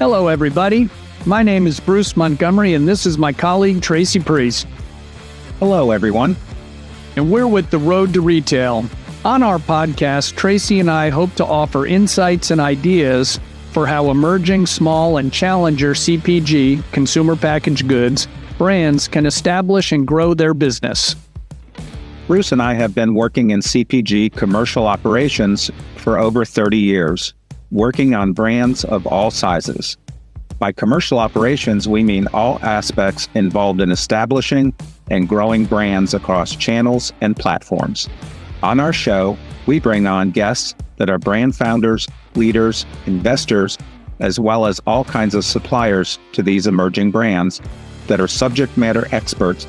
Hello, everybody. My name is Bruce Montgomery, and this is my colleague, Tracy Priest. Hello, everyone. And we're with The Road to Retail. On our podcast, Tracy and I hope to offer insights and ideas for how emerging small and challenger CPG, consumer packaged goods, brands can establish and grow their business. Bruce and I have been working in CPG commercial operations for over 30 years, working on brands of all sizes. By commercial operations, we mean all aspects involved in establishing and growing brands across channels and platforms. On our show, we bring on guests that are brand founders, leaders, investors, as well as all kinds of suppliers to these emerging brands that are subject matter experts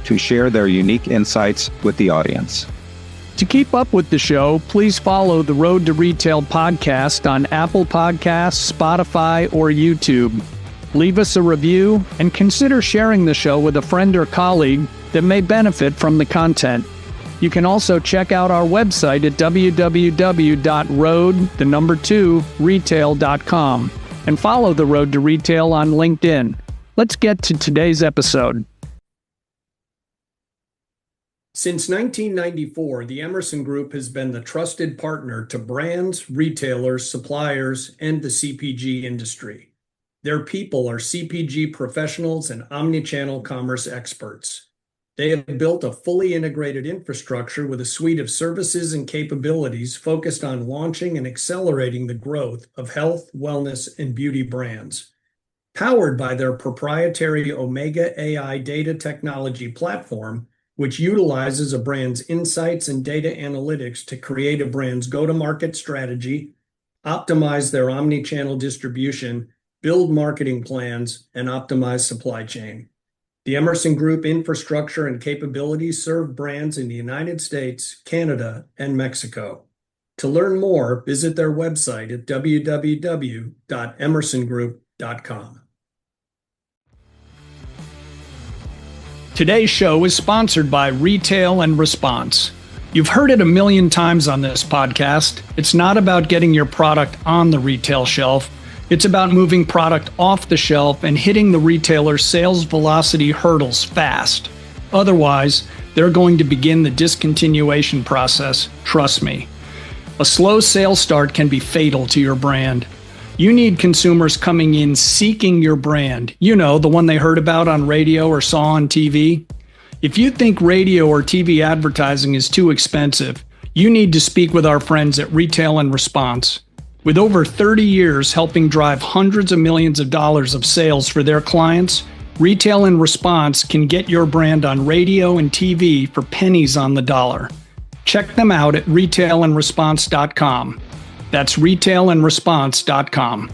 to share their unique insights with the audience. To keep up with the show, please follow the Road to Retail podcast on Apple Podcasts, Spotify, or YouTube. Leave us a review and consider sharing the show with a friend or colleague that may benefit from the content. You can also check out our website at www.road2retail.com and follow The Road to Retail on LinkedIn. Let's get to today's episode. Since 1994, the Emerson Group has been the trusted partner to brands, retailers, suppliers, and the CPG industry. Their people are CPG professionals and omnichannel commerce experts. They have built a fully integrated infrastructure with a suite of services and capabilities focused on launching and accelerating the growth of health, wellness, and beauty brands. Powered by their proprietary Omega AI data technology platform, which utilizes a brand's insights and data analytics to create a brand's go-to-market strategy, optimize their omni-channel distribution, build marketing plans, and optimize supply chain. The Emerson Group infrastructure and capabilities serve brands in the United States, Canada, and Mexico. To learn more, visit their website at www.emersongroup.com. Today's show is sponsored by Retail and Response. You've heard it a million times on this podcast. It's not about getting your product on the retail shelf. It's about moving product off the shelf and hitting the retailer's sales velocity hurdles fast. Otherwise, they're going to begin the discontinuation process. Trust me. A slow sales start can be fatal to your brand. You need consumers coming in seeking your brand. You know, the one they heard about on radio or saw on TV. If you think radio or TV advertising is too expensive, you need to speak with our friends at Retail and Response. With over 30 years helping drive hundreds of millions of dollars of sales for their clients, Retail and Response can get your brand on radio and TV for pennies on the dollar. Check them out at retailandresponse.com. That's retailandresponse.com.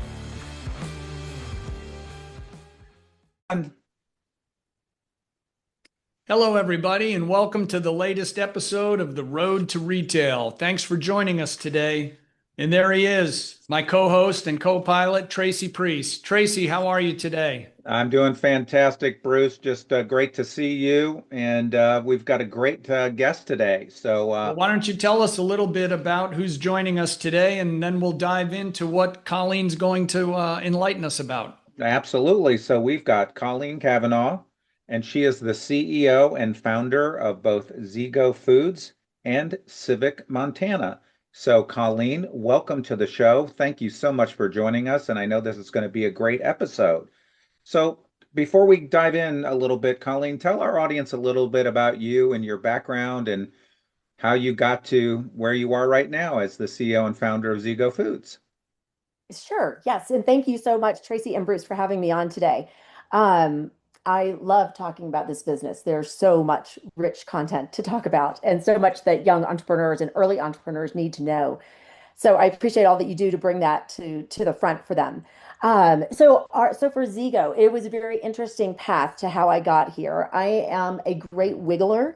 Hello, everybody, and welcome to the latest episode of The Road to Retail. Thanks for joining us today. And there he is, my co-host and co-pilot, Tracy Priest. Tracy, how are you today? I'm doing fantastic, Bruce. Just great to see you. And we've got a great guest today. So well, why don't you tell us a little bit about who's joining us today, and then we'll dive into what Colleen's going to enlighten us about. Absolutely. So we've got Colleen Kavanagh, and she is the CEO and founder of both Zego Foods and Civic, Montana. So Colleen, welcome to the show. Thank you so much for joining us. And I know this is going to be a great episode. So before we dive in a little bit, Colleen, tell our audience a little bit about you and your background and how you got to where you are right now as the CEO and founder of Zego Foods. Sure. Yes. And thank you so much, Tracy and Bruce, for having me on today. I love talking about this business. There's so much rich content to talk about and so much that young entrepreneurs and early entrepreneurs need to know. So I appreciate all that you do to bring that to the front for them. So for Zego, it was a very interesting path to how I got here. I am a great wiggler,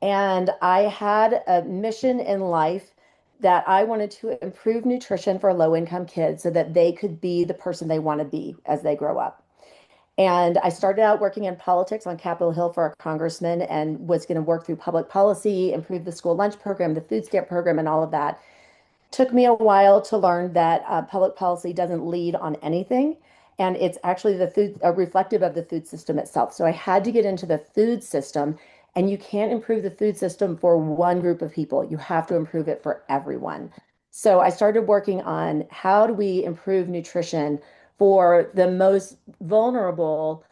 and I had a mission in life that I wanted to improve nutrition for low-income kids so that they could be the person they want to be as they grow up. And I started out working in politics on Capitol Hill for a congressman and was going to work through public policy, improve the school lunch program, the food stamp program, and all of that. Took me a while to learn that public policy doesn't lead on anything. and it's actually the food, reflective of the food system itself. So I had to get into the food system, and you can't improve the food system for one group of people. You have to improve it for everyone. So I started working on how do we improve nutrition for the most vulnerable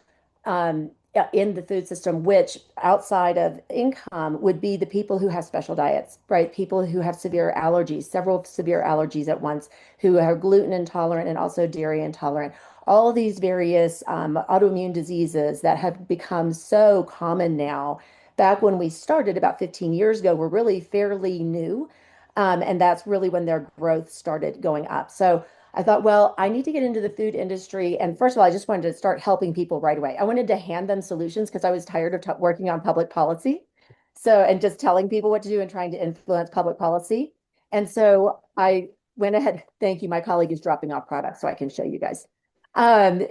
in the food system, which outside of income would be the people who have special diets, right? People who have severe allergies, several severe allergies at once, who are gluten intolerant and also dairy intolerant. All these various autoimmune diseases that have become so common now. Back when we started about 15 years ago, were really fairly new. And that's really when their growth started going up. So I thought, well, I need to get into the food industry. And first of all, I just wanted to start helping people right away. I wanted to hand them solutions because I was tired of working on public policy. So, and just telling people what to do and trying to influence public policy. And so I went ahead. Thank you. My colleague is dropping off products so I can show you guys.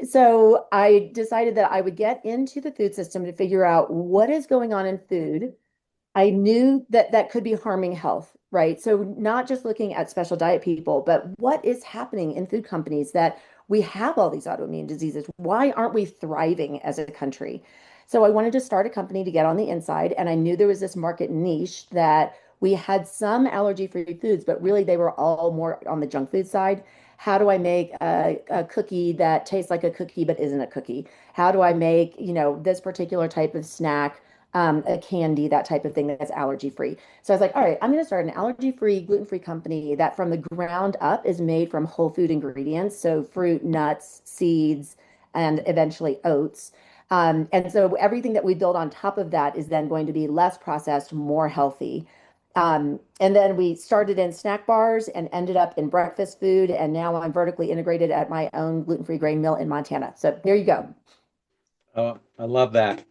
So I decided that I would get into the food system to figure out what is going on in food. I knew that that could be harming health, right? So not just looking at special diet people, but what is happening in food companies that we have all these autoimmune diseases? Why aren't we thriving as a country? So I wanted to start a company to get on the inside, and I knew there was this market niche that we had some allergy-free foods, but really they were all more on the junk food side. How do I make a cookie that tastes like a cookie but isn't a cookie? How do I make, this particular type of snack, a candy, that type of thing that's allergy free. So I was like, all right, I'm going to start an allergy free, gluten free company that from the ground up is made from whole food ingredients. So fruit, nuts, seeds, and eventually oats. And so everything that we build on top of that is then going to be less processed, more healthy. And then we started in snack bars and ended up in breakfast food. And now I'm vertically integrated at my own gluten-free grain mill in Montana. So there you go. Oh, I love that.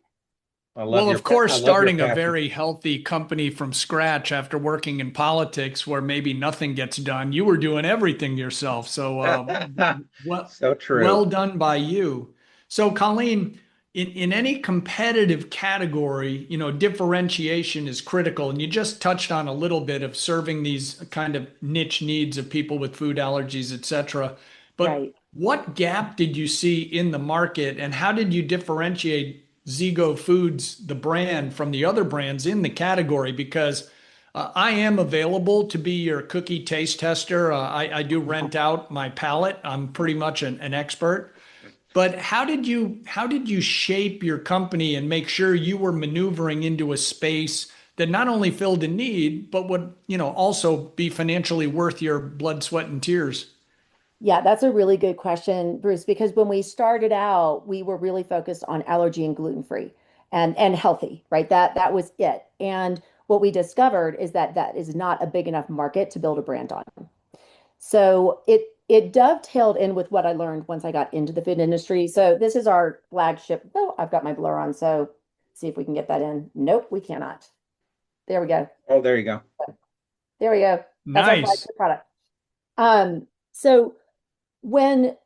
Well, of course, I love your starting a passion. very healthy company from scratch after working in politics where maybe nothing gets done, you were doing everything yourself. So, well, So true. well done by you. So, Colleen, in any competitive category, differentiation is critical. And you just touched on a little bit of serving these kind of niche needs of people with food allergies, et cetera. But Right. what gap did you see in the market, and how did you differentiate Zego Foods, the brand, from the other brands in the category? Because I am available to be your cookie taste tester. I do rent out my palate. I'm pretty much an expert. But how did you shape your company and make sure you were maneuvering into a space that not only filled a need, but would, also be financially worth your blood, sweat, and tears? Yeah, that's a really good question, Bruce, because when we started out, we were really focused on allergy and gluten-free and healthy, right? That was it. And what we discovered is that that is not a big enough market to build a brand on. So it dovetailed in with what I learned once I got into the food industry. So this is our flagship. Oh, I've got my blur on, so see if we can get that in. Nope, we cannot. There we go. Oh, there you go. There we go. That's our Nice. flagship product. So when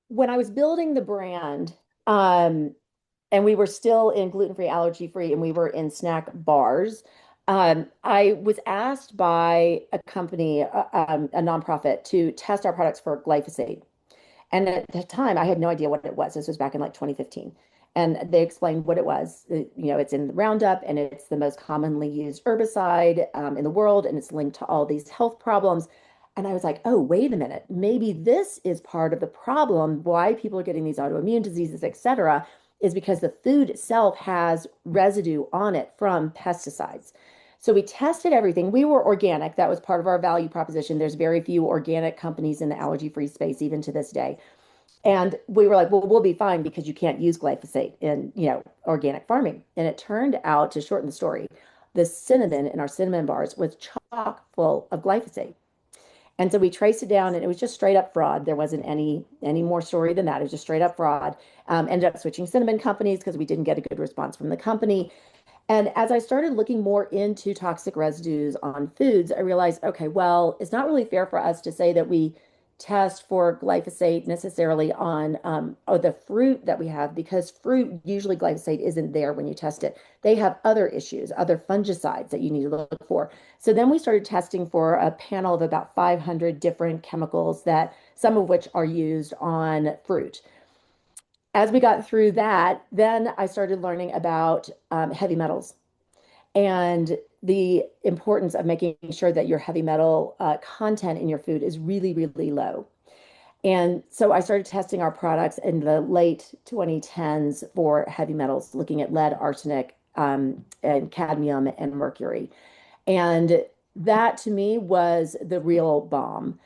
when I was building the brand, and we were still in gluten-free, allergy-free, and we were in snack bars, I was asked by a company, a nonprofit, to test our products for glyphosate. And at the time, I had no idea what it was. This was back in like 2015. And they explained what it was. It's in the Roundup, and it's the most commonly used herbicide in the world, and it's linked to all these health problems. And I was like, oh, wait a minute. Maybe this is part of the problem, why people are getting these autoimmune diseases, et cetera, is because the food itself has residue on it from pesticides. So we tested everything. We were organic. That was part of our value proposition. There's very few organic companies in the allergy-free space, even to this day. And we were like, well, we'll be fine because you can't use glyphosate in, organic farming. And it turned out, to shorten the story, the cinnamon in our cinnamon bars was chock full of glyphosate. And so we traced it down, and it was just straight up fraud. There wasn't any more story than that. It was just straight up fraud. Ended up switching cinnamon companies because we didn't get a good response from the company. And as I started looking more into toxic residues on foods, I realized, okay, well, it's not really fair for us to say that we test for glyphosate necessarily on or the fruit that we have, because fruit, usually glyphosate isn't there when you test it. They have other issues, other fungicides that you need to look for. So then we started testing for a panel of about 500 different chemicals, that some of which are used on fruit. as we got through that, then I started learning about heavy metals and the importance of making sure that your heavy metal content in your food is really, really low. And so I started testing our products in the late 2010s for heavy metals, looking at lead, arsenic, and cadmium and mercury. And that to me was the real bomb.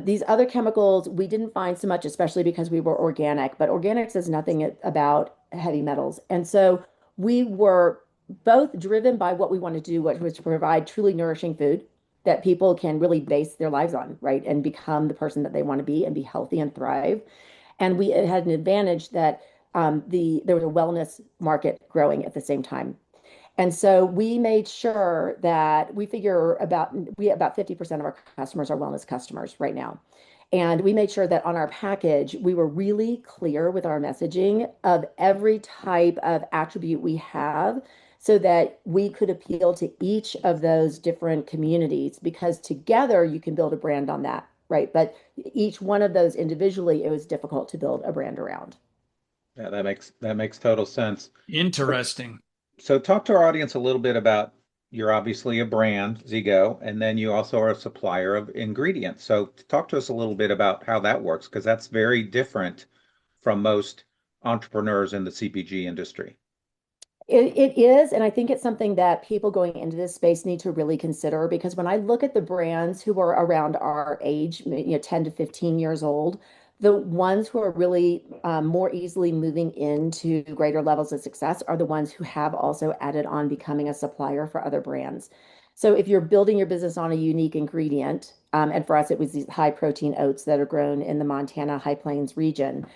These other chemicals we didn't find so much, especially because we were organic, but organic says nothing about heavy metals. And so we were both driven by what we want to do, which was to provide truly nourishing food that people can really base their lives on, right? And become the person that they want to be and be healthy and thrive. And we had an advantage that there was a wellness market growing at the same time. And so we made sure that we about 50% of our customers are wellness customers right now. And we made sure that on our package, we were really clear with our messaging of every type of attribute we have so that we could appeal to each of those different communities because together you can build a brand on that, right? But each one of those individually, it was difficult to build a brand around. Yeah, that makes total sense. Interesting. So talk to our audience a little bit about you're obviously a brand, Zego, and then you also are a supplier of ingredients. So talk to us a little bit about how that works, because that's very different from most entrepreneurs in the CPG industry. It is, and I think it's something that people going into this space need to really consider because when I look at the brands who are around our age, 10 to 15 years old, the ones who are really more easily moving into greater levels of success are the ones who have also added on becoming a supplier for other brands. So if you're building your business on a unique ingredient, and for us, it was these high protein oats that are grown in the Montana High Plains region,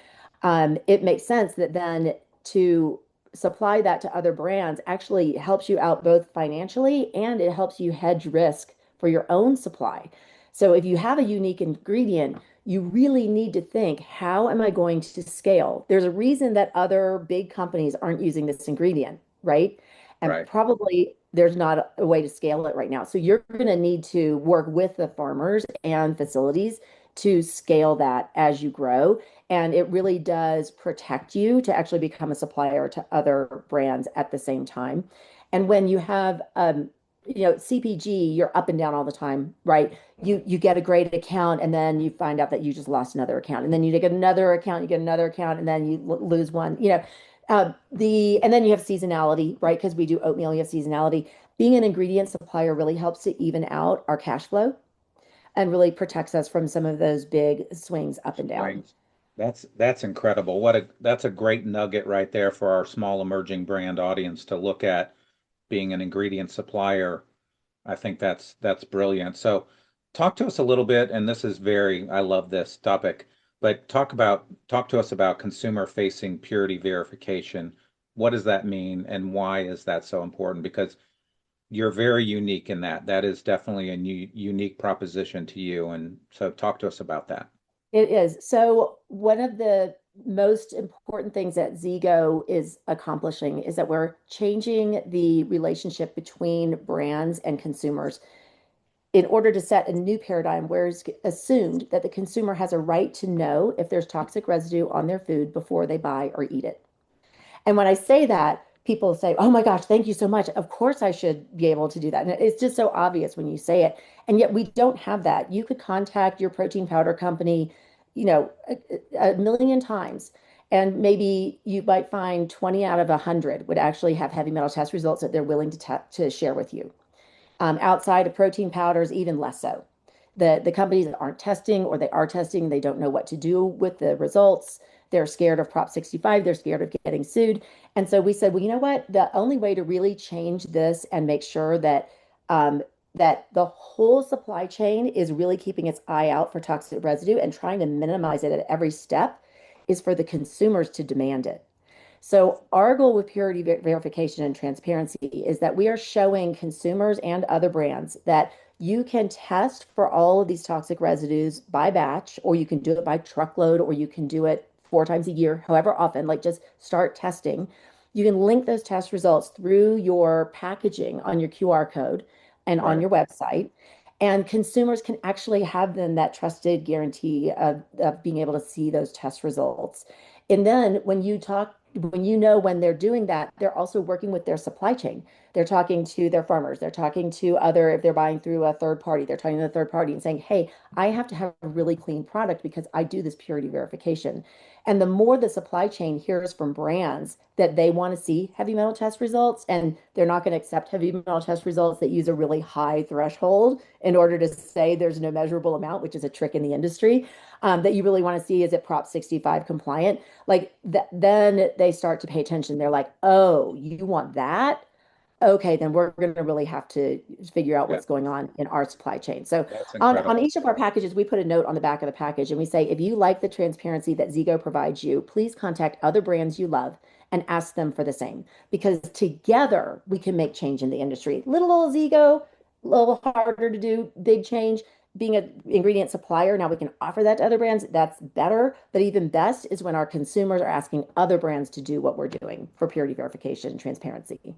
it makes sense that then to supply that to other brands actually helps you out both financially and it helps you hedge risk for your own supply. So if you have a unique ingredient, you really need to think, how am I going to scale? There's a reason that other big companies aren't using this ingredient, right? And Right. probably there's not a way to scale it right now. So you're going to need to work with the farmers and facilities to scale that as you grow. And it really does protect you to actually become a supplier to other brands at the same time. And when you have, CPG, you're up and down all the time, right? You get a great account, and then you find out that you just lost another account, and then you get another account, and then you lose one. And then you have seasonality, right? Because we do oatmeal, you have seasonality. Being an ingredient supplier really helps to even out our cash flow and really protects us from some of those big swings up and down. Right. That's incredible. That's a great nugget right there for our small emerging brand audience to look at being an ingredient supplier. I think that's brilliant. So talk to us a little bit, and this is I love this topic, but talk to us about consumer facing purity verification. What does that mean and why is that so important? Because you're very unique in that. That is definitely a unique proposition to you. And so talk to us about that. It is. So one of the most important things that Zego is accomplishing is that we're changing the relationship between brands and consumers in order to set a new paradigm where it's assumed that the consumer has a right to know if there's toxic residue on their food before they buy or eat it. And when I say that, people say, "Oh my gosh, thank you so much. Of course I should be able to do that." And it's just so obvious when you say it. And yet we don't have that. You could contact your protein powder company, a million times. And maybe you might find 20 out of 100 would actually have heavy metal test results that they're willing to share with you. Outside of protein powders, even less so. The companies that aren't testing or they are testing, they don't know what to do with the results. They're scared of Prop 65. They're scared of getting sued. And so we said, well, you know what? The only way to really change this and make sure that the whole supply chain is really keeping its eye out for toxic residue and trying to minimize it at every step is for the consumers to demand it. So our goal with purity verification and transparency is that we are showing consumers and other brands that you can test for all of these toxic residues by batch, or you can do it by truckload, or you can do it 4 times a year, however often, like just start testing. You can link those test results through your packaging on your QR code and on Right. your website. And consumers can actually have then that trusted guarantee of being able to see those test results. And then when you know when they're doing that, they're also working with their supply chain. They're talking to their farmers, they're talking to other, if they're buying through a third party, they're talking to the third party and saying, hey, I have to have a really clean product because I do this purity verification. And the more the supply chain hears from brands that they want to see heavy metal test results, and they're not going to accept heavy metal test results that use a really high threshold in order to say there's no measurable amount, which is a trick in the industry, that you really want to see, is it Prop 65 compliant? Like then they start to pay attention. They're like, oh, you want that? Okay, then we're going to really have to figure out Yeah, what's going on in our supply chain. So that's on incredible. each of our packages, we put a note on the back of the package and we say, if you like the transparency that Zego provides you, please contact other brands you love and ask them for the same. Because together we can make change in the industry. Little old Zego, a little harder to do, big change. Being an ingredient supplier, now we can offer that to other brands. That's better. But even best is when our consumers are asking other brands to do what we're doing for purity verification and transparency.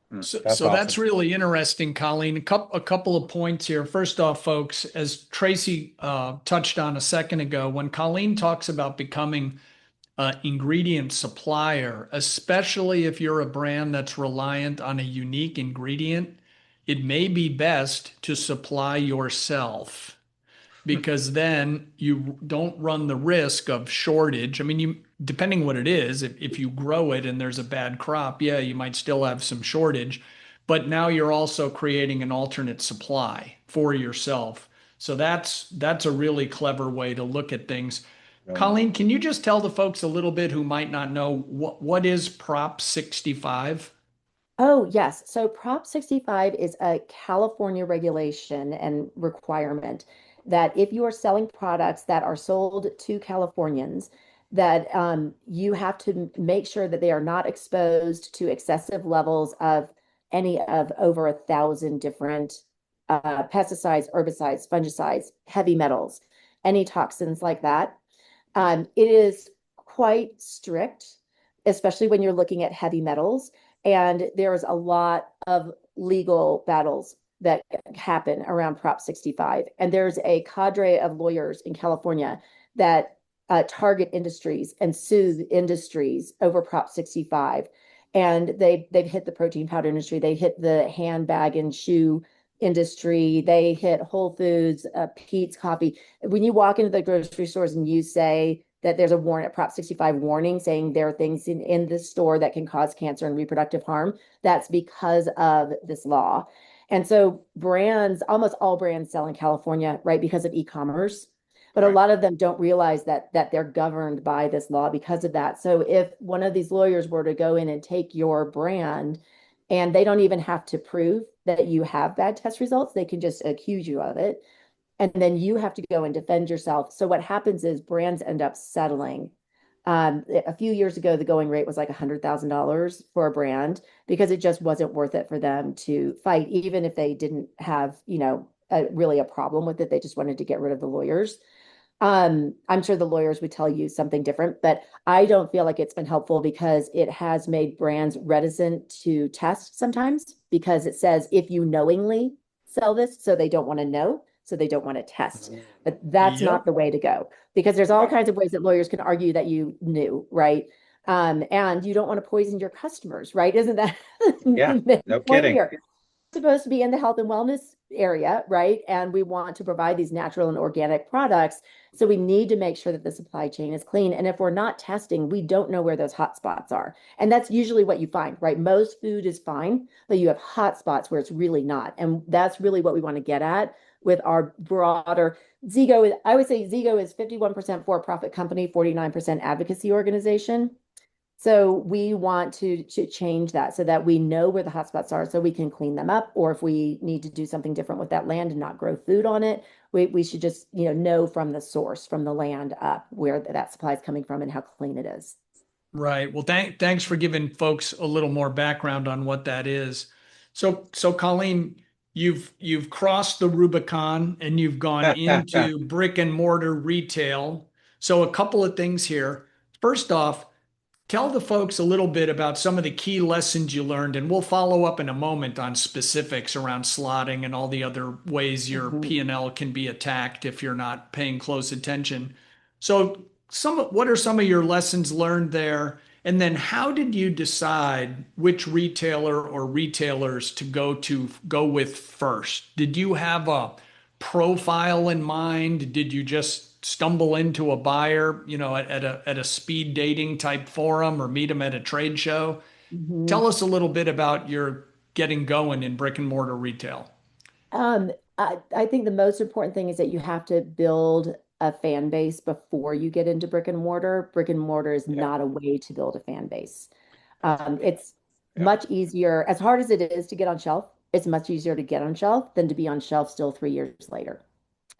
That's So that's awesome. really interesting, Colleen. A couple of points here. First off, folks, as Tracy touched on a second ago, when Colleen talks about becoming an ingredient supplier, especially if you're a brand that's reliant on a unique ingredient, it may be best to supply yourself, because then you don't run the risk of shortage. I mean, you, depending what it is, if you grow it and there's a bad crop, yeah, you might still have some shortage, but now you're also creating an alternate supply for yourself. So that's a really clever way to look at things. Brilliant. Colleen, can you just tell the folks a little bit who might not know what is Prop 65? Oh, yes. So Prop 65 is a California regulation and requirement that if you are selling products that are sold to Californians, that you have to make sure that they are not exposed to excessive levels of any of over 1,000 different pesticides, herbicides, fungicides, heavy metals, any toxins like that. It is quite strict, especially when you're looking at heavy metals. And there's a lot of legal battles that happen around Prop 65. And there's a cadre of lawyers in California that target industries and sue industries over Prop 65. And they've hit the protein powder industry, they hit the handbag and shoe industry, they hit Whole Foods, Pete's Coffee. When you walk into the grocery stores and you say that there's a warning, a Prop 65 warning saying there are things in this store that can cause cancer and reproductive harm, that's because of this law. And so brands, almost all brands sell in California, right, because of e-commerce. But a Right. lot of them don't realize that they're governed by this law because of that. So if one of these lawyers were to go in and take your brand, and they don't even have to prove that you have bad test results, they can just accuse you of it. And then you have to go and defend yourself. So what happens is brands end up settling. A few years ago, the going rate was like $100,000 for a brand because it just wasn't worth it for them to fight, even if they didn't have, really a problem with it. They just wanted to get rid of the lawyers. I'm sure the lawyers would tell you something different, but I don't feel like it's been helpful because it has made brands reticent to test sometimes because it says if you knowingly sell this, so they don't want to know, so they don't want to test. But that's Yep. not the way to go because there's all Right. kinds of ways that lawyers can argue that you knew, right? And you don't want to poison your customers, right? Isn't that Yeah, the no point kidding. here? Supposed to be in the health and wellness area, right? And we want to provide these natural and organic products. So we need to make sure that the supply chain is clean. And if we're not testing, we don't know where those hot spots are. And that's usually what you find, right? Most food is fine, but you have hot spots where it's really not. And that's really what we want to get at with our broader Zego. I would say Zego is 51% for-profit company, 49% advocacy organization. So we want to change that so that we know where the hotspots are so we can clean them up. Or if we need to do something different with that land and not grow food on it, we should just, know from the source, from the land up where that supply is coming from and how clean it is. Right. Well, thanks for giving folks a little more background on what that is. So Colleen, you've crossed the Rubicon and you've gone into brick and mortar retail. So a couple of things here. First off, Tell the folks a little bit about some of the key lessons you learned, and we'll follow up in a moment on specifics around slotting and all the other ways your Mhm. P&L can be attacked if you're not paying close attention. So, what are some of your lessons learned there? And then how did you decide which retailer or retailers to go with first? Did you have a profile in mind? Did you just stumble into a buyer, at a speed dating type forum or meet them at a trade show? Mhm. Tell us a little bit about your getting going in brick and mortar retail. I think the most important thing is that you have to build a fan base before you get into brick and mortar. Brick and mortar is Yeah. not a way to build a fan base. That's great. It's Yeah. much easier, as hard as it is to get on shelf, it's much easier to get on shelf than to be on shelf still 3 years later.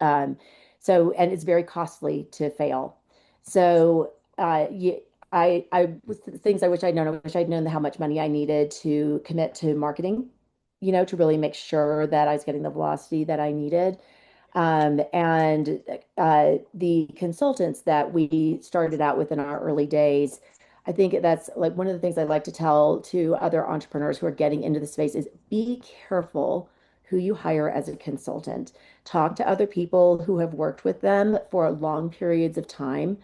Um, and it's very costly to fail. So, things I wish I'd known. I wish I'd known how much money I needed to commit to marketing, to really make sure that I was getting the velocity that I needed. And the consultants that we started out with in our early days, I think that's like one of the things I like to tell to other entrepreneurs who are getting into the space is be careful who you hire as a consultant. Talk to other people who have worked with them for long periods of time,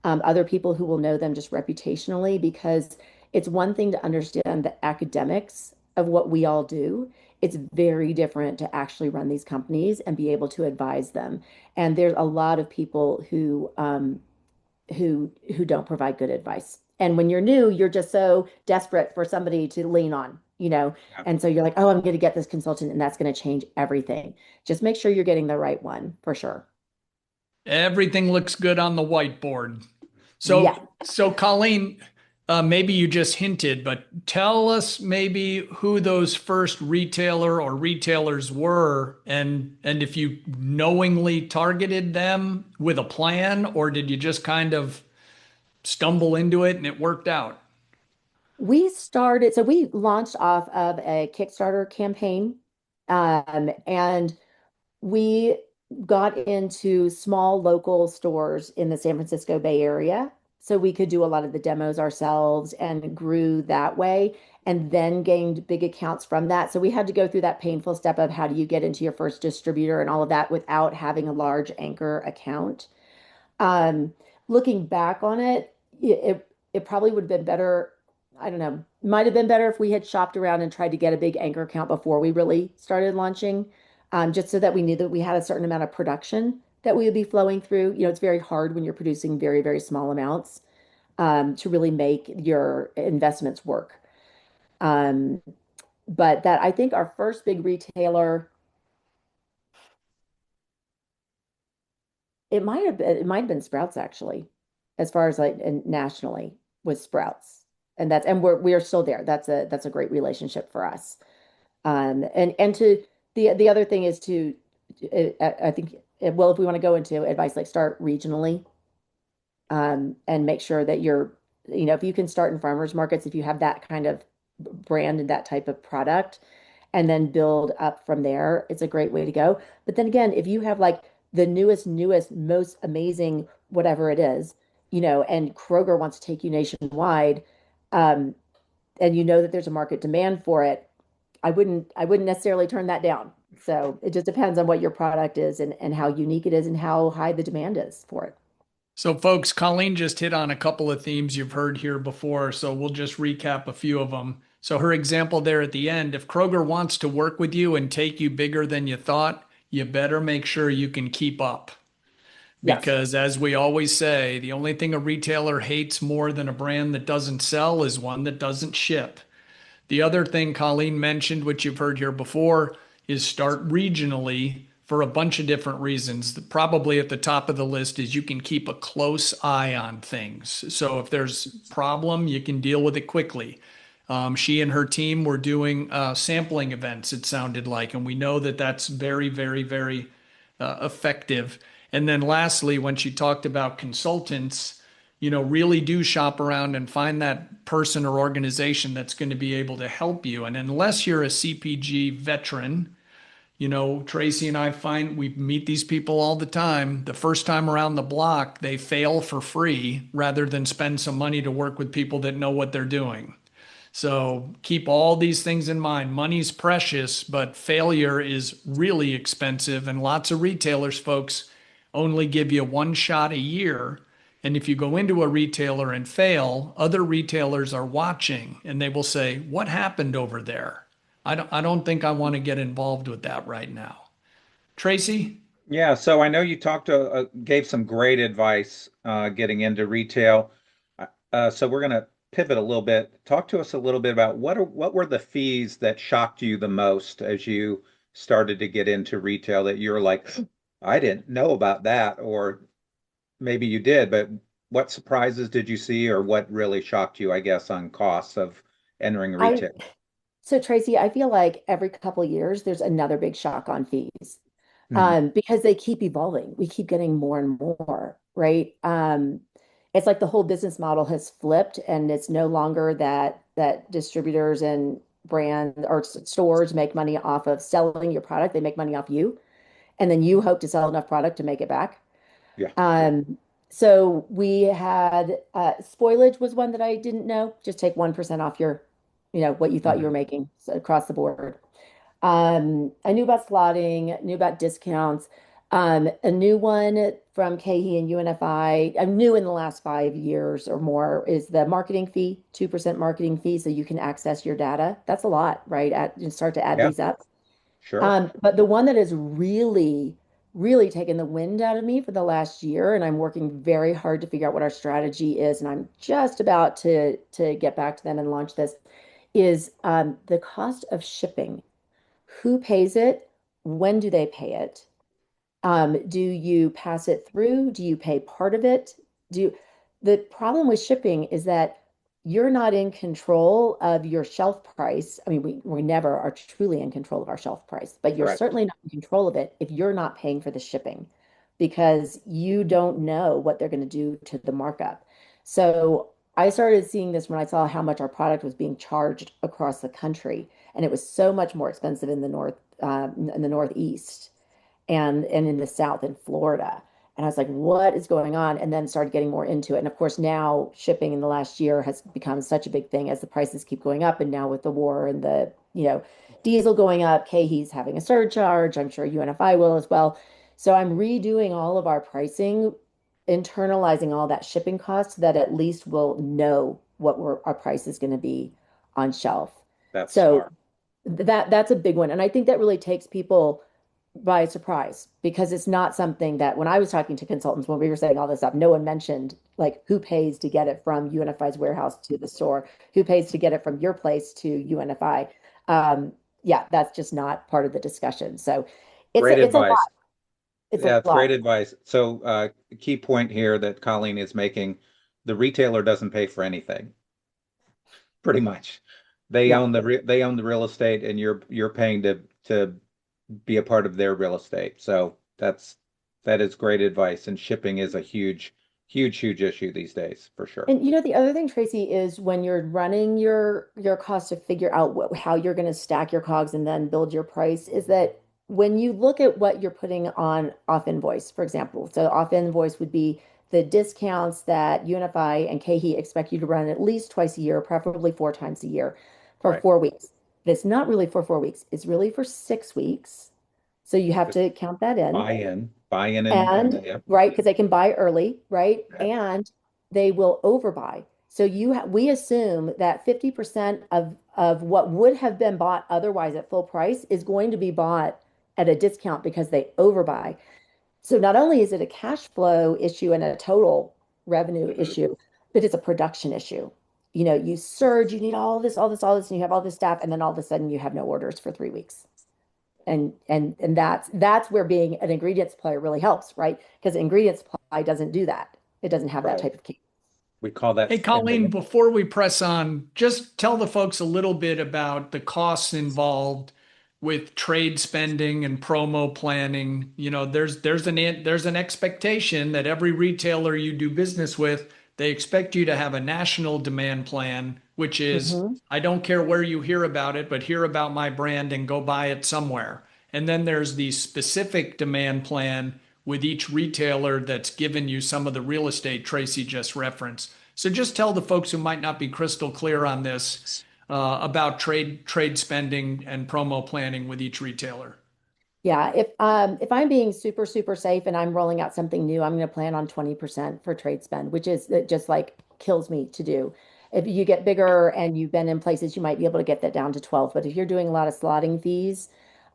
other people who will know them just reputationally, because it's one thing to understand the academics of what we all do. It's very different to actually run these companies and be able to advise them. And there's a lot of people who don't provide good advice. And when you're new, you're just so desperate for somebody to lean on, Yeah. And so you're like, oh, I'm going to get this consultant and that's going to change everything. Just make sure you're getting the right one for sure. Everything looks good on the whiteboard. Yeah. So Colleen, maybe you just hinted, but tell us maybe who those first retailer or retailers were, and if you knowingly targeted them with a plan, or did you just kind of stumble into it and it worked out? So we launched off of a Kickstarter campaign, and we got into small local stores in the San Francisco Bay Area. So we could do a lot of the demos ourselves and grew that way and then gained big accounts from that. So we had to go through that painful step of how do you get into your first distributor and all of that without having a large anchor account. Um, Looking back on it, it probably would have been better. I don't know. Might have been better if we had shopped around and tried to get a big anchor account before we really started launching, just so that we knew that we had a certain amount of production that we would be flowing through. It's very hard when you're producing very, very small amounts, to really make your investments work. Um, but that I think our first big retailer, it might have been Sprouts actually, as far as like and nationally with Sprouts. And we are still there. That's a great relationship for us. And to the other thing is to I think well, if we want to go into advice, like start regionally, and make sure that if you can start in farmers markets, if you have that kind of brand and that type of product, and then build up from there, it's a great way to go. But then again, if you have like the newest, most amazing, whatever it is, and Kroger wants to take you nationwide, um, and you know that there's a market demand for it, I wouldn't necessarily turn that down. So it just depends on what your product is and how unique it is and how high the demand is for it. So, folks, Colleen just hit on a couple of themes you've heard here before, so we'll just recap a few of them. So, her example there at the end, if Kroger wants to work with you and take you bigger than you thought, you better make sure you can keep up. Yes. Because, as we always say, the only thing a retailer hates more than a brand that doesn't sell is one that doesn't ship. The other thing Colleen mentioned, which you've heard here before, is start regionally for a bunch of different reasons. Probably at the top of the list is you can keep a close eye on things. So if there's a problem, you can deal with it quickly. She and her team were doing sampling events, it sounded like, and we know that that's very, very, very effective. And then lastly, when she talked about consultants, really do shop around and find that person or organization that's going to be able to help you. And unless you're a CPG veteran, Tracy and I find we meet these people all the time. The first time around the block, they fail for free rather than spend some money to work with people that know what they're doing. So keep all these things in mind. Money's precious, but failure is really expensive. And lots of retailers, folks, only give you one shot a year. And if you go into a retailer and fail, other retailers are watching and they will say, "What happened over there? I don't think I want to get involved with that right now." Tracy? Yeah, so I know you gave some great advice getting into retail. So we're going to pivot a little bit. Talk to us a little bit about what were the fees that shocked you the most as you started to get into retail that you're like, I didn't know about that, or maybe you did, but what surprises did you see, or what really shocked you, I guess, on costs of entering I retail? so Tracy, I feel like every couple of years there's another big shock on fees. Mhm. Because they keep evolving. We keep getting more and more, right? It's like the whole business model has flipped, and it's no longer that distributors and brand or stores make money off of selling your product. They make money off you, and then you hope to sell enough product to make it back. Yeah, So we had spoilage was one that I didn't know. Just take 1% off what you thought you were mhm. making across the board. I knew about slotting, knew about discounts. A new one from KE and UNFI, I'm new in the last 5 years or more, is the marketing fee, 2% marketing fee, so you can access your data. That's a lot, right? You start to add Yeah, these up. sure. But the one that has really, really taken the wind out of me for the last year, and I'm working very hard to figure out what our strategy is, and I'm just about to get back to them and launch this, is the cost of shipping. Who pays it? When do they pay it? Do you pass it through? Do you pay part of it? Do The problem with shipping is that you're not in control of your shelf price. I mean, we never are truly in control of our shelf price, but you're Correct. certainly not in control of it if you're not paying for the shipping because you don't know what they're going to do to the markup. So I started seeing this when I saw how much our product was being charged across the country, and it was so much more expensive in the Northeast and in the South in Florida. And I was like, what is going on? And then started getting more into it. And of course, now shipping in the last year has become such a big thing as the prices keep going up. And now with the war and the diesel going up, KE's having a surcharge. I'm sure UNFI will as well. So I'm redoing all of our pricing, internalizing all that shipping cost so that at least we'll know what our price is going to be on shelf. That's So smart. that's a big one. And I think that really takes people by surprise because it's not something that when I was talking to consultants when we were setting all this up, no one mentioned like who pays to get it from UNFI's warehouse to the store, who pays to get it from your place to UNFI. Yeah, that's just not part of the discussion. So Great it's a lot. advice. It's a Yeah, it's great lot. advice. So, key point here that Colleen is making, the retailer doesn't pay for anything, pretty much. Yeah. They own the real estate, and you're paying to be a part of their real estate. So that is great advice. And shipping is a huge issue these days, for sure. And the other thing, Tracy, is when you're running your cost to figure out how you're going to stack your COGS and then build your price, is that when you look at what you're putting on off invoice, for example, so off invoice would be the discounts that UNFI and KE expect you to run at least twice a year, preferably 4 times a year for Right. 4 weeks. It's not really for 4 weeks, it's really for 6 weeks. So you have Just to count that in. buy in, and And yeah, right, because they can buy early, right? yeah, And they will overbuy. So we assume that 50% of what would have been bought otherwise at full price is going to be bought at a discount because they overbuy. So not only is it a cash flow issue and a total revenue issue, but it's a production issue. You surge, you need all this, all this, all this, and you have all this staff, and then all of a sudden you have no orders for 3 weeks. And that's where being an ingredient supplier really helps, right? Because ingredient supply doesn't do that. It doesn't have that right. type of key. We call that Hey, in Colleen, the before we press on, just tell the folks a little bit about the costs involved with trade spending and promo planning. There's an expectation that every retailer you do business with, they expect you to have a national demand plan, which is, Hmm. I don't care where you hear about it, but hear about my brand and go buy it somewhere. And then there's the specific demand plan with each retailer that's given you some of the real estate Tracy just referenced. So just tell the folks who might not be crystal clear on this about trade spending and promo planning with each retailer. Yeah, if I'm being super safe and I'm rolling out something new, I'm going to plan on 20% for trade spend, which is it just like kills me to do. If you get bigger and you've been in places, you might be able to get that down to 12. But if you're doing a lot of slotting fees,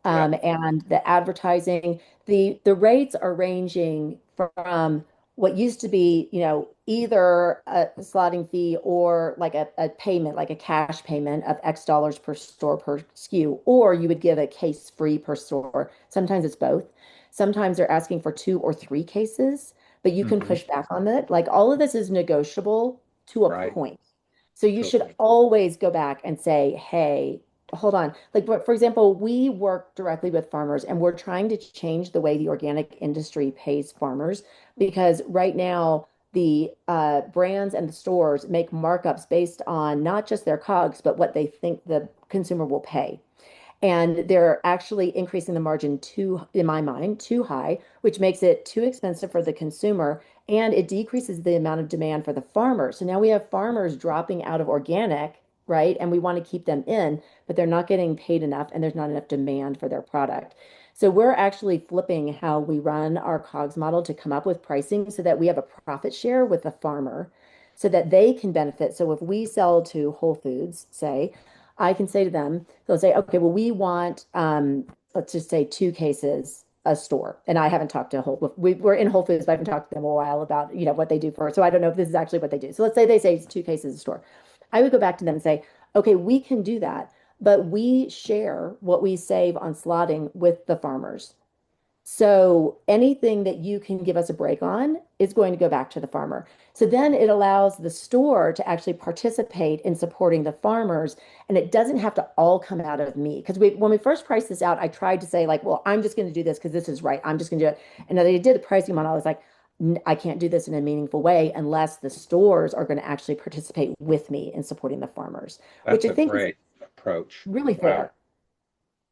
Yeah. and the advertising, the rates are ranging from what used to be, either a slotting fee or like a payment, like a cash payment of X dollars per store per SKU, or you would give a case free per store. Sometimes it's both. Sometimes they're asking for 2 or 3 cases, but you can Hmm. push back on it. Like all of this is negotiable to a Right. point. So you should Totally. always go back and say, hey, hold on. Like, for example, we work directly with farmers and we're trying to change the way the organic industry pays farmers because right now the brands and the stores make markups based on not just their COGS, but what they think the consumer will pay. And they're actually increasing the margin too, in my mind, too high, which makes it too expensive for the consumer. And it decreases the amount of demand for the farmer. So now we have farmers dropping out of organic, right? And we want to keep them in, but they're not getting paid enough and there's not enough demand for their product. So we're actually flipping how we run our COGS model to come up with pricing so that we have a profit share with the farmer so that they can benefit. So if we sell to Whole Foods, say, I can say to them, they'll say, okay, well, we want, let's just say 2 cases a store. And I haven't talked to we're in Whole Foods, but I haven't talked to them a while about, what they do for it. So I don't know if this is actually what they do. So let's say they say it's 2 cases a store. I would go back to them and say, okay, we can do that, but we share what we save on slotting with the farmers. So anything that you can give us a break on is going to go back to the farmer. So then it allows the store to actually participate in supporting the farmers, and it doesn't have to all come out of me. Because when we first priced this out, I tried to say like, well, I'm just going to do this because this is right. I'm just going to do it. And then they did the pricing model. I was like, I can't do this in a meaningful way unless the stores are going to actually participate with me in supporting the farmers, which That's I a think is great approach. really Wow. fair.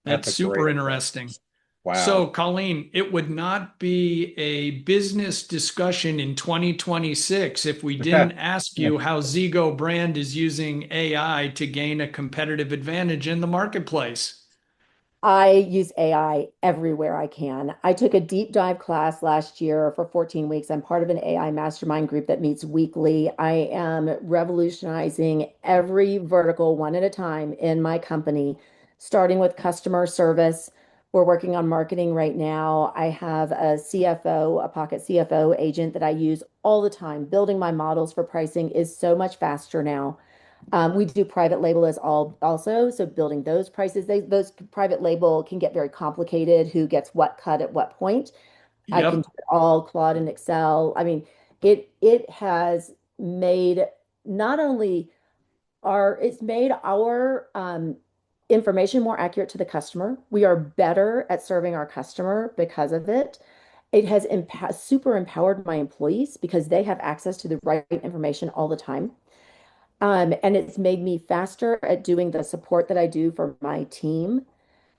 That's That's a great super approach. interesting. So, Wow. Colleen, it would not be a business discussion in 2026 if we didn't ask you how Zego brand is using AI to gain a competitive advantage in the marketplace. I use AI everywhere I can. I took a deep dive class last year for 14 weeks. I'm part of an AI mastermind group that meets weekly. I am revolutionizing every vertical one at a time in my company, starting with customer service. We're working on marketing right now. I have a CFO, a pocket CFO agent that I use all the time. Building my models for pricing is so much faster now. We do private label as all also, so building those prices, those private label can get very complicated. Who gets what cut at what point? I can do Yep. it all Claude and Excel. I mean, it has made not only it's made our information more accurate to the customer. We are better at serving our customer because of it. It has super empowered my employees because they have access to the right information all the time. And it's made me faster at doing the support that I do for my team.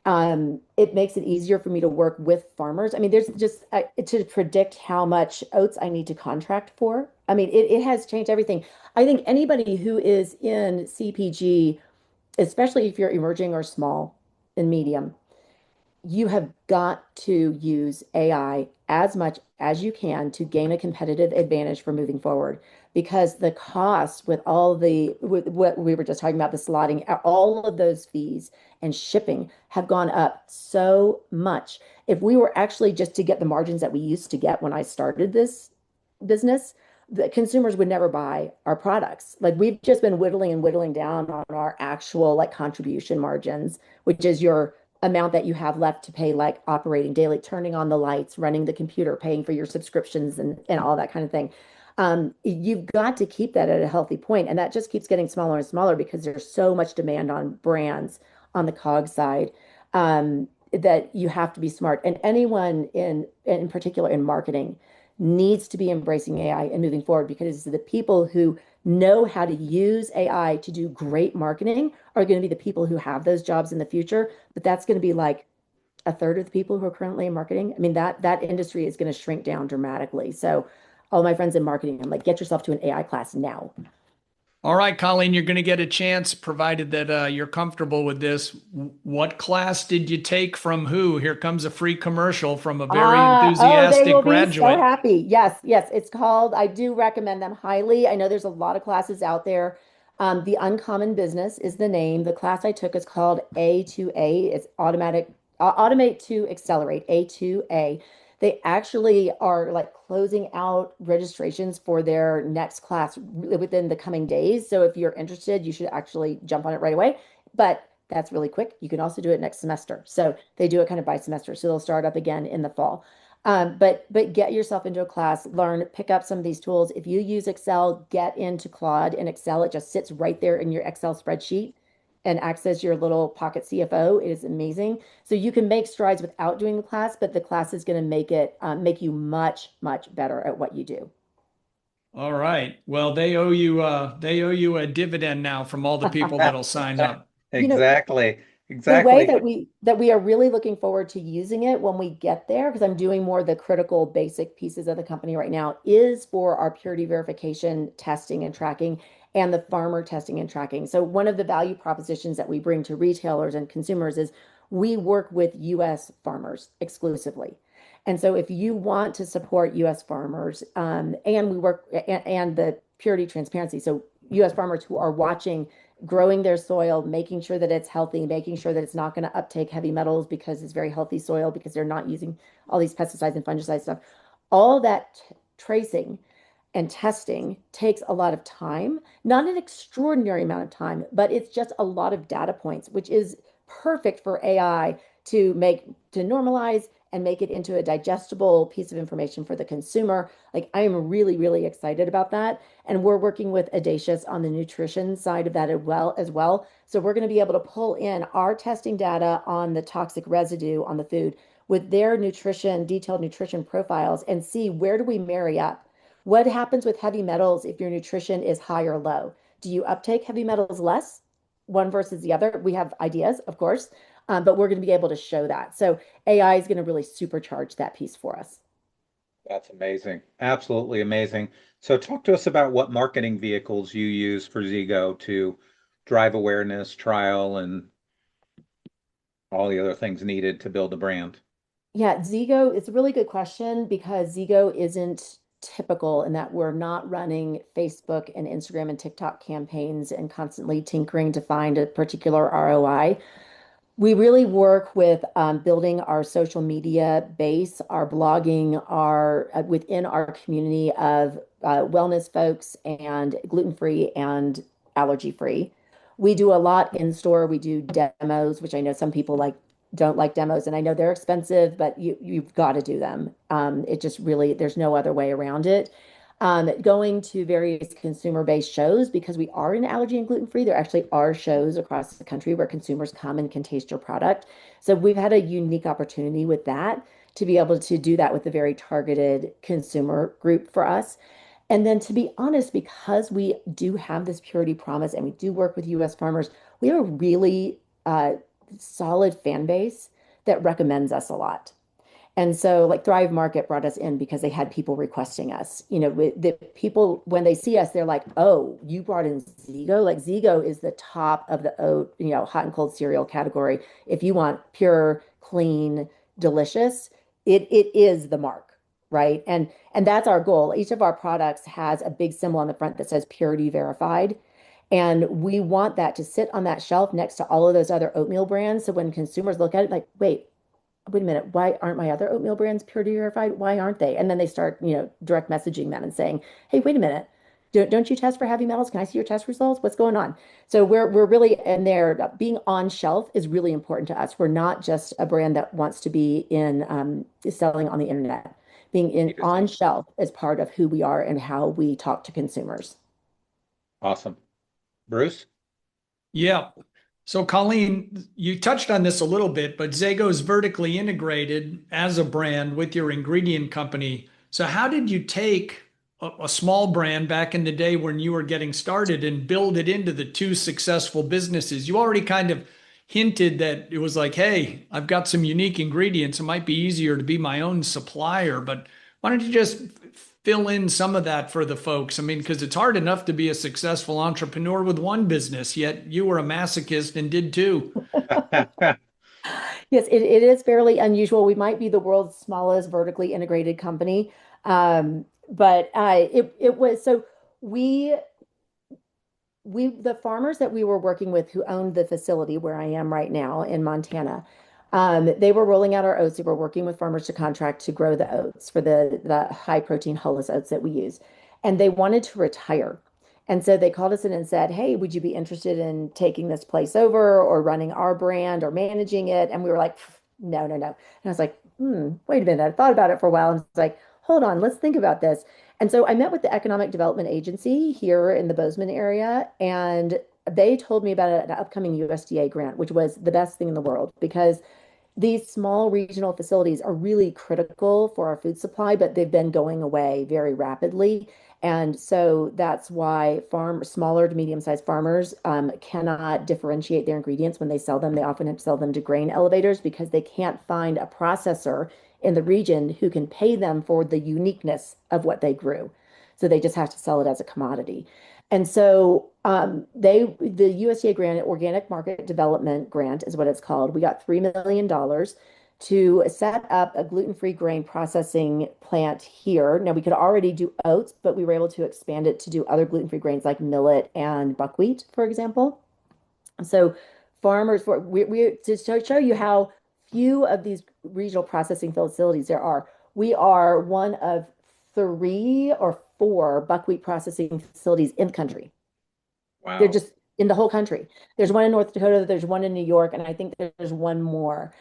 It makes it easier for me to work with farmers. I mean, there's just to predict how much oats I need to contract for. I mean, it has changed everything. I think anybody who is in CPG, especially if you're emerging or small and medium, you have got to use AI as much as you can to gain a competitive advantage for moving forward. Because the cost with what we were just talking about, the slotting, all of those fees and shipping have gone up so much. If we were actually just to get the margins that we used to get when I started this business, the consumers would never buy our products. Like we've just been whittling and whittling down on our actual like contribution margins, which is your amount that you have left to pay, like operating daily, turning on the lights, running the computer, paying for your subscriptions and all that kind of thing. You've got to keep that at a healthy point, and that just keeps getting smaller and smaller because there's so much demand on brands on the COG side that you have to be smart. And anyone in particular in marketing needs to be embracing AI and moving forward because the people who know how to use AI to do great marketing are going to be the people who have those jobs in the future. But that's going to be like a third of the people who are currently in marketing. I mean, that industry is going to shrink down dramatically. So all my friends in marketing, I'm like, get yourself to an AI class now. All right, Colleen, you're going to get a chance, provided that you're comfortable with this. What class did you take from who? Here comes a free commercial from a very Oh, they enthusiastic will be so graduate. happy. Yes, yes. It's called, I do recommend them highly. I know there's a lot of classes out there. The Uncommon Business is the name. The class I took is called A2A. It's Automate to Accelerate, A2A. They actually are like closing out registrations for their next class within the coming days. So if you're interested, you should actually jump on it right away. But that's really quick. You can also do it next semester. So they do it kind of by semester. So they'll start up again in the fall. But get yourself into a class, learn, pick up some of these tools. If you use Excel, get into Claude and Excel. It just sits right there in your Excel spreadsheet and acts as your little pocket CFO. It is amazing. So you can make strides without doing the class, but the class is going to make you much, much better at what you do. All right. Well, they owe you a dividend now from all the people that'll sign up. You know, Exactly. the way Exactly. that we are really looking forward to using it when we get there, because I'm doing more of the critical basic pieces of the company right now, is for our purity verification testing and tracking and the farmer testing and tracking. So one of the value propositions that we bring to retailers and consumers is we work with US farmers exclusively. And so if you want to support US farmers, and we work and the purity transparency, so US farmers who are watching growing their soil, making sure that it's healthy, making sure that it's not going to uptake heavy metals because it's very healthy soil because they're not using all these pesticides and fungicide stuff. All that tracing and testing takes a lot of time, not an extraordinary amount of time, but it's just a lot of data points, which is perfect for AI to normalize and make it into a digestible piece of information for the consumer. Like I am really, really excited about that. And we're working with Audacious on the nutrition side of that as well. So we're going to be able to pull in our testing data on the toxic residue on the food with their detailed nutrition profiles and see where do we marry up. What happens with heavy metals if your nutrition is high or low? Do you uptake heavy metals less, one versus the other? We have ideas, of course, but we're going to be able to show that. So AI is going to really supercharge that piece for us. That's amazing. Absolutely amazing. So talk to us about what marketing vehicles you use for Zego to drive awareness, trial, and all the other things needed to build a brand. Yeah, Zego, it's a really good question because Zego isn't typical in that we're not running Facebook and Instagram and TikTok campaigns and constantly tinkering to find a particular ROI. We really work with building our social media base, our blogging, our within our community of wellness folks and gluten-free and allergy-free. We do a lot in store. We do demos, which I know some people don't like demos, and I know they're expensive, but you've got to do them. It just really there's no other way around it. Going to various consumer-based shows because we are in allergy and gluten-free. There actually are shows across the country where consumers come and can taste your product. So we've had a unique opportunity with that to be able to do that with a very targeted consumer group for us. And then to be honest, because we do have this purity promise and we do work with US farmers, we have a really solid fan base that recommends us a lot. And so, like Thrive Market brought us in because they had people requesting us. The people, when they see us, they're like, oh, you brought in Zego? Like, Zego is the top of the oat, hot and cold cereal category. If you want pure, clean, delicious, it is the mark, right? And that's our goal. Each of our products has a big symbol on the front that says purity verified. And we want that to sit on that shelf next to all of those other oatmeal brands. So when consumers look at it, like, wait a minute, why aren't my other oatmeal brands purity verified? Why aren't they? And then they start, direct messaging them and saying, hey, wait a minute, don't you test for heavy metals? Can I see your test results? What's going on? So we're really in there. Being on shelf is really important to us. We're not just a brand that wants to be in selling on the internet. Being in on shelf is part of who we are and how we talk to consumers. Awesome. Bruce? Yeah. So, Colleen, you touched on this a little bit, but Zego is vertically integrated as a brand with your ingredient company. So, how did you take a small brand back in the day when you were getting started and build it into the two successful businesses? You already kind of hinted that it was like, hey, I've got some unique ingredients. It might be easier to be my own supplier, but why don't you just fill in some of that for the folks? I mean, because it's hard enough to be a successful entrepreneur with one business, yet you were a masochist and did two. Yes, it is fairly unusual. We might be the world's smallest vertically integrated company. But it was so we the farmers that we were working with who owned the facility where I am right now in Montana, they were rolling out our oats. They were working with farmers to contract to grow the oats for the high protein hulless oats that we use. And they wanted to retire. And so they called us in and said, hey, would you be interested in taking this place over or running our brand or managing it? And we were like, no, no, no. And I was like, wait a minute. I thought about it for a while and was like, hold on, let's think about this. And so I met with the Economic Development Agency here in the Bozeman area, and they told me about an upcoming USDA grant, which was the best thing in the world because these small regional facilities are really critical for our food supply, but they've been going away very rapidly. And so that's why smaller to medium-sized farmers cannot differentiate their ingredients when they sell them. They often have to sell them to grain elevators because they can't find a processor in the region who can pay them for the uniqueness of what they grew. So they just have to sell it as a commodity. And so the USDA grant, Organic Market Development Grant is what it's called. We got $3 million to set up a gluten-free grain processing plant here. Now we could already do oats, but we were able to expand it to do other gluten-free grains like millet and buckwheat, for example. So farmers, we to show you how few of these regional processing facilities there are. We are one of 3 or 4 buckwheat processing facilities in the country. They're Wow. just in the whole country. There's one in North Dakota, there's one in New York, and I think there's one more.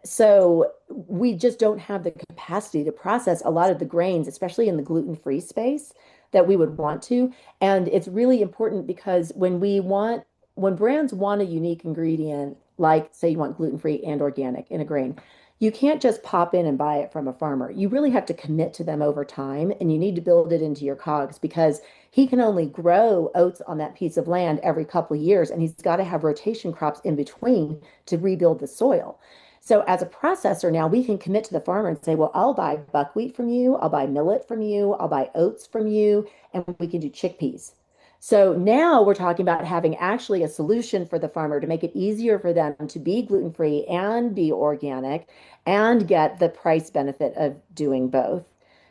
So we just don't have the capacity to process a lot of the grains, especially in the gluten-free space that we would want to. And it's really important because when brands want a unique ingredient, like say you want gluten-free and organic in a grain, you can't just pop in and buy it from a farmer. You really have to commit to them over time, and you need to build it into your COGS because he can only grow oats on that piece of land every couple of years, and he's got to have rotation crops in between to rebuild the soil. So as a processor now, we can commit to the farmer and say, well, I'll buy buckwheat from you, I'll buy millet from you, I'll buy oats from you, and we can do chickpeas. So now we're talking about having actually a solution for the farmer to make it easier for them to be gluten-free and be organic and get the price benefit of doing both.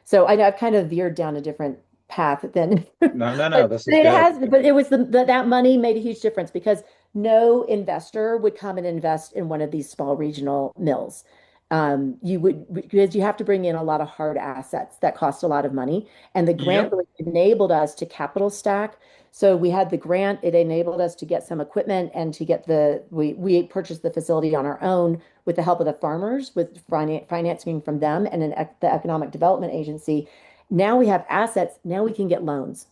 So I know I've kind of veered down a different path than, No, no, no. but This is it good. has, but it was that money made a huge difference because no investor would come and invest in one of these small regional mills. You would because you have to bring in a lot of hard assets that cost a lot of money, and the grant Yep. really enabled us to capital stack. So we had the grant, it enabled us to get some equipment and to get we purchased the facility on our own with the help of the farmers, with financing from them and the Economic Development Agency. Now we have assets, now we can get loans,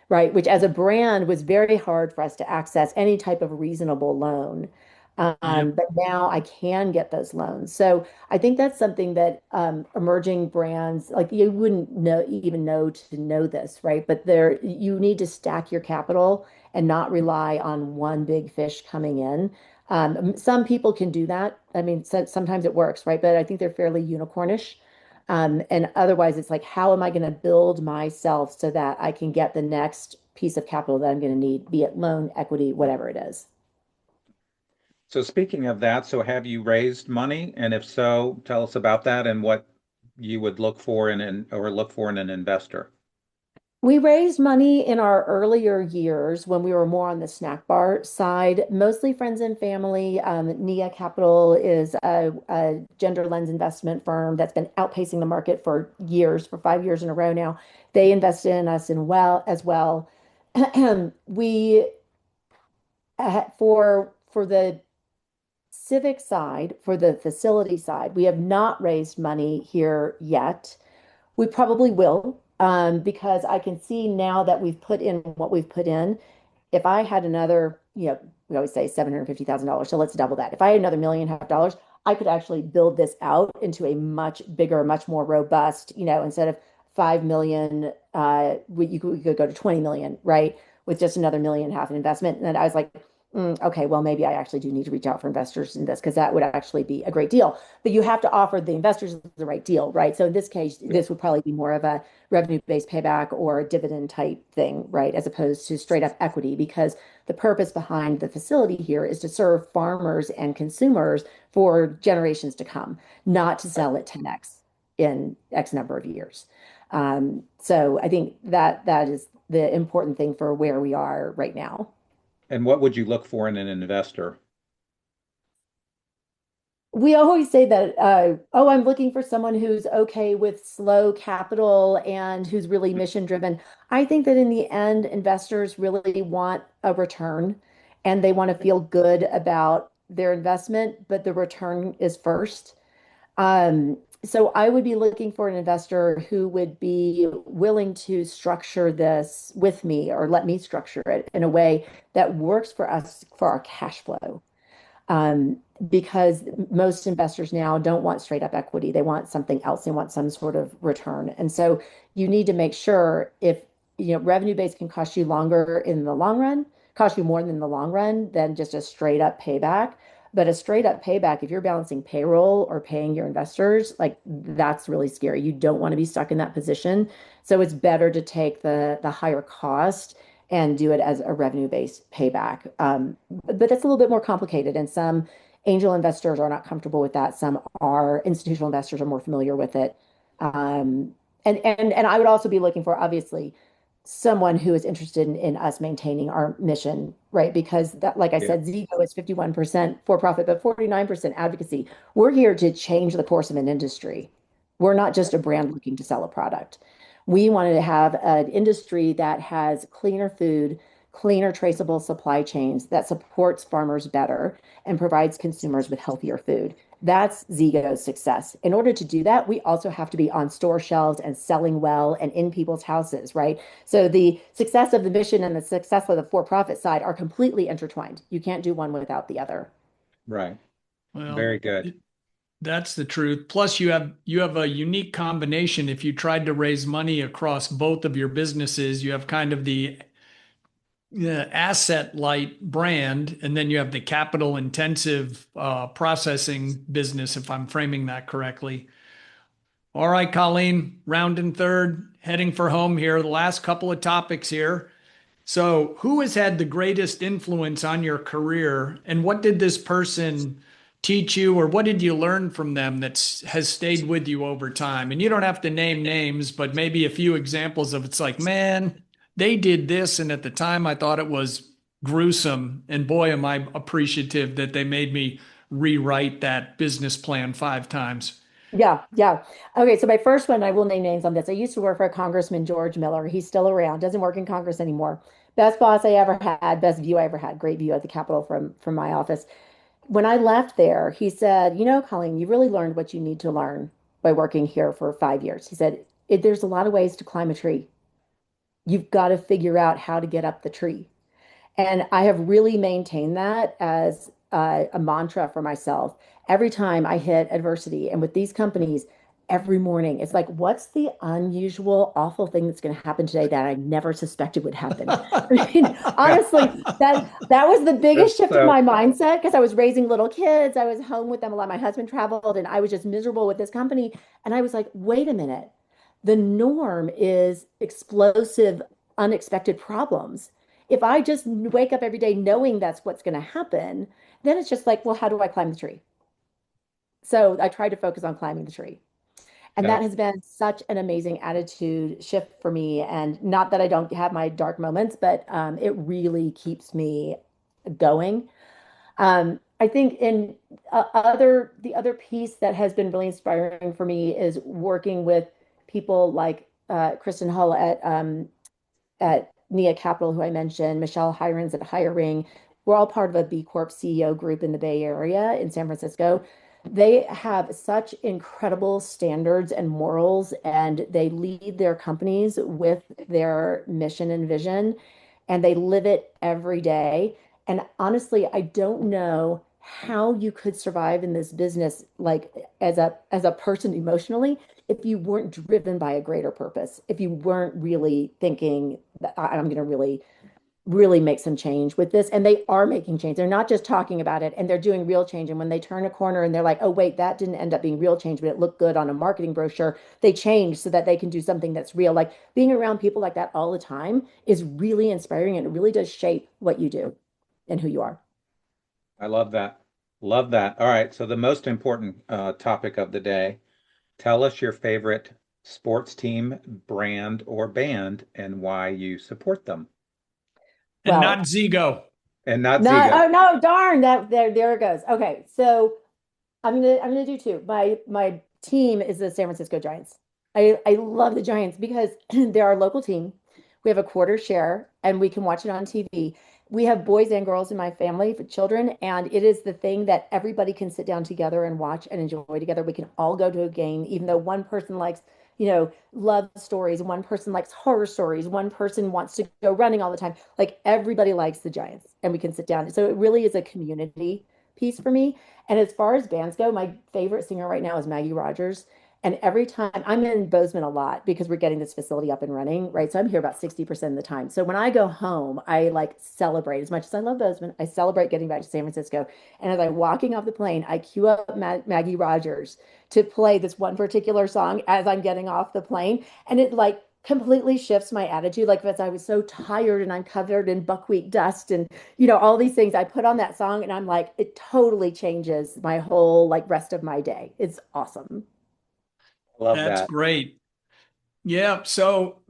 right? Which as a brand was very hard for us to access any type of reasonable loan. Yep. But now I can get those loans. So I think that's something that emerging brands, like you wouldn't even know to know this, right? But you need to stack your capital and not rely on one big fish coming in. Some people can do that. I mean, sometimes it works, right? But I think they're fairly unicornish. And otherwise, it's like, how am I going to build myself so that I can get the next piece of capital that I'm going to need, be it loan, equity, whatever it is. So speaking of that, so have you raised money? And if so, tell us about that and what you would look for in an or look for in an investor. We raised money in our earlier years when we were more on the snack bar side, mostly friends and family. Nia Capital is a gender lens investment firm that's been outpacing the market for years, for 5 years in a row now. They invested in us in well as well. We for the Civic side, for the facility side, we have not raised money here yet. We probably will, because I can see now that we've put in what we've put in. If I had another, we always say $750,000, so let's double that. If I had another $1.5 million, I could actually build this out into a much bigger, much more robust, instead of 5 million, we could go to 20 million, right? With just another 1.5 million in investment. And then I was like, Okay, well, maybe I actually do need to reach out for investors in this because that would actually be a great deal. But you have to offer the investors the right deal, right? So in this case, Yeah. this would probably be more of a revenue-based payback or a dividend type thing, right? As opposed to straight up equity, because the purpose behind the facility here is to serve farmers and consumers for generations to come, not to sell at 10x in X number of years. So I think that that is the important thing for where we are right now. And what would you look for in an investor? We always say that, oh, I'm looking for someone who's okay with slow capital and who's really mission driven. I think that in the end, investors really want a return and they want to feel good about their investment, but the return is first. So I would be looking for an investor who would be willing to structure this with me or let me structure it in a way that works for us for our cash flow. Because most investors now don't want straight up equity. They want something else. They want some sort of return. And so you need to make sure if, revenue base can cost you longer in the long run, cost you more than the long run than just a straight up payback. But a straight up payback, if you're balancing payroll or paying your investors, like that's really scary. You don't want to be stuck in that position. So it's better to take the higher cost and do it as a revenue-based payback. But that's a little bit more complicated, and some angel investors are not comfortable with that. Some are institutional investors are more familiar with it. And I would also be looking for obviously someone who is interested in us maintaining our mission, right? Because that, like I Yeah. said, Zego is 51% for profit, but 49% advocacy. We're here to change the course of an industry. We're not just a brand looking to sell a product. We wanted to have an industry that has cleaner food, cleaner traceable supply chains that supports farmers better and provides consumers with healthier food. That's Zego's success. In order to do that, we also have to be on store shelves and selling well and in people's houses, right? So the success of the mission and the success of the for-profit side are completely intertwined. You can't do one without the other. Right. Well, Very good. that's the truth. Plus, you have a unique combination. If you tried to raise money across both of your businesses, you have kind of the asset light brand, and then you have the capital intensive processing business, if I'm framing that correctly. All right, Colleen, round and third, heading for home here. The last couple of topics here. So, who has had the greatest influence on your career, and what did this person teach you, or what did you learn from them that has stayed with you over time? And you don't have to name names, but maybe a few examples of it's like, man, they did this, and at the time I thought it was gruesome, and boy, am I appreciative that they made me rewrite that business plan 5 times. Yeah, yeah. Okay, so my first one, I will name names on this. I used to work for Congressman George Miller. He's still around, doesn't work in Congress anymore. Best boss I ever had, best view I ever had, great view at the Capitol from my office. When I left there, he said, Colleen, you really learned what you need to learn by working here for 5 years. He said, there's a lot of ways to climb a tree. You've got to figure out how to get up the tree. And I have really maintained that as a mantra for myself. Every time I hit adversity, and with these companies, every morning, it's like, what's the unusual, awful thing that's going to happen today that I never suspected would happen? I mean, honestly, that was the biggest That's shift in so my mindset because I was raising little kids. I was home with them a lot. My husband traveled, and I was just miserable with this company. And I was like, wait a minute. The norm is explosive, unexpected problems. If I just wake up every day knowing that's what's going to happen, then it's just like, well, how do I climb the tree? So I try to focus on climbing the tree. And that that has been such an amazing attitude shift for me. And not that I don't have my dark moments, but it really keeps me going. I think in the other piece that has been really inspiring for me is working with people like Kristen Hull at Nia Capital, who I mentioned, Michelle Hirons at Hiring. We're all part of a B Corp CEO group in the Bay Area in San Francisco. They have such incredible standards and morals, and they lead their companies with their mission and vision, and they live it every day. And honestly, I don't know how you could survive in this business, like as a person emotionally, if you weren't driven by a greater purpose, if you weren't really thinking that I'm going to really really make some change with this. And they are making change. They're not just talking about it, and they're doing real change. And when they turn a corner and they're like, oh, wait, that didn't end up being real change, but it looked good on a marketing brochure, they change so that they can do something that's real. Like being around people like that all the time is really inspiring, and it really does shape what you do and who you are. I love that. Love that. All right. So the most important topic of the day, tell us your favorite sports team, brand, or band and why you support them. And not Well, Zego. And not not, Zego. oh no, darn, that there it goes. Okay, so I'm gonna do two. My team is the San Francisco Giants. I love the Giants because they're our local team. We have a quarter share and we can watch it on TV. We have boys and girls in my family for children, and it is the thing that everybody can sit down together and watch and enjoy together. We can all go to a game, even though one person likes, love stories, one person likes horror stories, one person wants to go running all the time. Like everybody likes the Giants, and we can sit down. So it really is a community piece for me. And as far as bands go, my favorite singer right now is Maggie Rogers. And every time I'm in Bozeman a lot because we're getting this facility up and running, right? So I'm here about 60% of the time. So when I go home, I like celebrate as much as I love Bozeman. I celebrate getting back to San Francisco. And as I'm walking off the plane, I queue up Maggie Rogers to play this one particular song as I'm getting off the plane. And it like completely shifts my attitude. Like if I was so tired and I'm covered in buckwheat dust and all these things, I put on that song and I'm like, it totally changes my whole like rest of my day. It's awesome. Love That's that. great. Yeah. So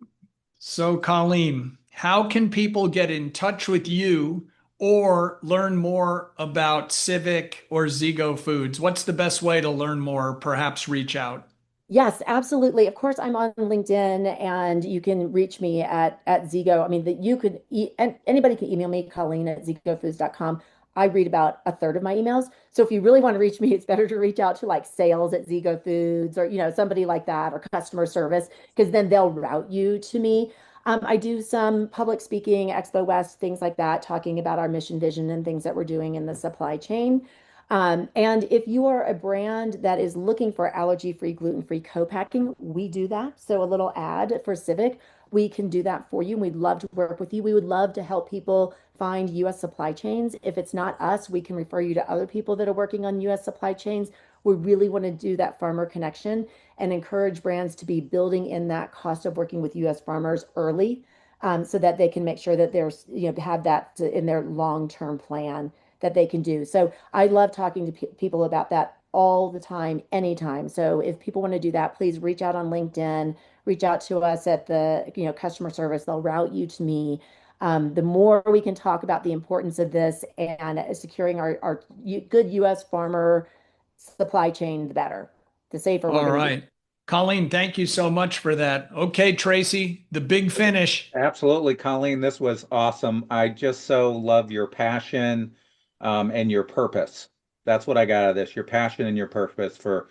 Colleen, how can people get in touch with you or learn more about Civic or Zego Foods? What's the best way to learn more? Perhaps reach out. Yes, absolutely. Of course, I'm on LinkedIn, and you can reach me at Zego. I mean, that you could and anybody can email me, Colleen at zegofoods.com. I read about a third of my emails. So if you really want to reach me, it's better to reach out to like sales at Zego Foods or somebody like that, or customer service, because then they'll route you to me. I do some public speaking, Expo West, things like that, talking about our mission, vision, and things that we're doing in the supply chain. And if you are a brand that is looking for allergy-free, gluten-free co-packing, we do that. So a little ad for Civic, we can do that for you. And we'd love to work with you. We would love to help people find U.S. supply chains. If it's not us, we can refer you to other people that are working on U.S. supply chains. We really want to do that farmer connection and encourage brands to be building in that cost of working with U.S. farmers early, so that they can make sure that there's, have that in their long-term plan that they can do. So I love talking to people about that all the time, anytime. So if people want to do that, please reach out on LinkedIn, reach out to us at the, customer service. They'll route you to me. The more we can talk about the importance of this and securing our good U.S. farmer supply chain, the better, the safer we're All going to be. right. Colleen, thank you so much for that. Okay, Tracy, the big finish. Absolutely, Colleen. This was awesome. I just so love your passion and your purpose. That's what I got out of this, your passion and your purpose for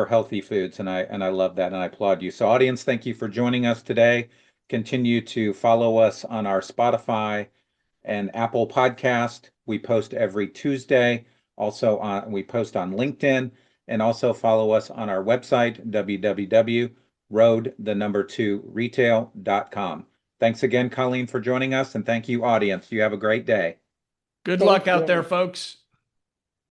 healthy foods. And I love that and I applaud you. So audience, thank you for joining us today. Continue to follow us on our Spotify and Apple podcast. We post every Tuesday. Also we post on LinkedIn, and also follow us on our website, www.road2retail.com. Thanks again, Colleen, for joining us, and thank you, audience. You have a great day. Good Thank luck out there, you. folks.